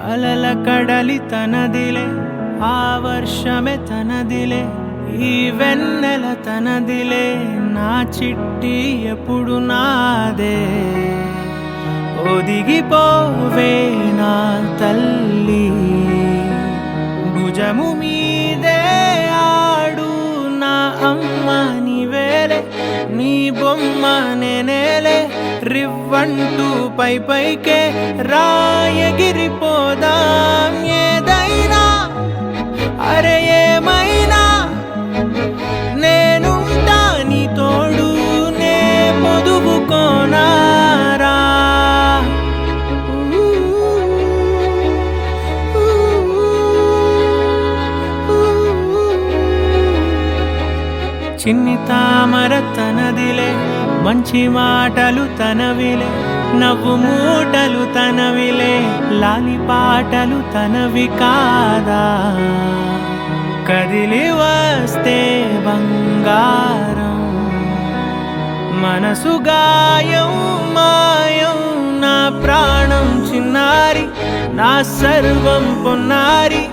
అలల కడలి తనదిలే, ఆ వర్షమే తనదిలే, ఈ వెన్నెల తనదిలే, నా చిట్టి ఎప్పుడు నాదే. ఒదిగిపోవే నా తల్లి, భుజము మీదే ఆడు నా అమ్మ నీవేలే, నీ బొమ్మ నేనేలే, రివ్వంటూ పై పైకే రాయగిరిపోదాం. ఏదైనా అరే ఏమైనా నేనుంటా నీ తోడు, నే పొదుపుకోనారా. చిన్ని తామర తనదిలే, మంచి మాటలు తనవిలే, నవ్వు మూటలు తనవిలే, లాలి పాటలు తనవి కాదా. కదిలి వస్తే బంగారం, మనసు గాయం మాయం, నా ప్రాణం చిన్నారి, నా సర్వం పొన్నారి,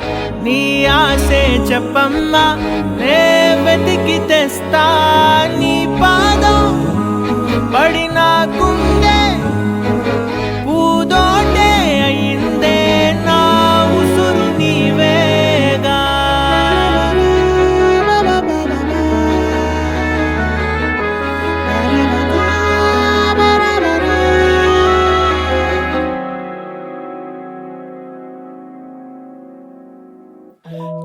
నీ ఆశే చెప్పమ్మా, నే వెతికి తెస్తా నీ పాదం. పడిన గుండె పూదోటే అయిందే, నా ఉసురు నీవేగా.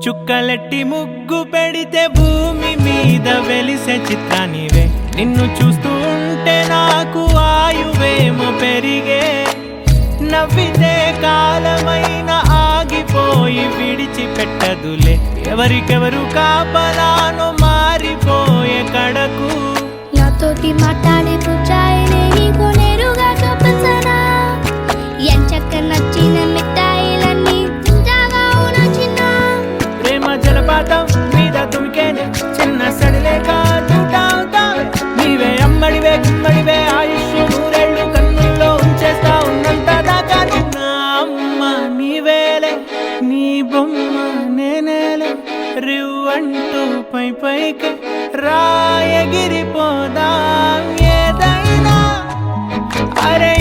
చుక్కలెట్టి ముగ్గు పెడితే భూమి మీద వెలిసే చిత్రానివే, నిన్ను చూస్తూ ఉంటే నాకు ఆయువేమో పెరిగే. నవ్వితే కాలమైన ఆగిపోయి విడిచిపెట్టదులే, ఎవరికెవరు కాపలానో మారిపోయే కడకు. నాతోటి మాట్లాడే పుచ్చాయినే నీకు నేరుగా చూపించనా, ఎంచక్క నచ్చిన మిఠాయిలన్నీ తింటాగా ఉన్నా చిన్న. ప్రేమ జలపాతం మీద తుమికేనే, చిన్న సడిలేక చూటావుతావే, నీవే అమ్మడివే గుమ్మడివే, ఆయుష్ నూరేళ్ళు కన్నుల్లో ఉంచేస్తా ఉన్నంత దాకా. నా అమ్మ నీవేలే, నీ బొమ్మ నేనేలే, రివ్వంటూ పై పైకి రాయగిరిపోదాం. ఏదైనా అరే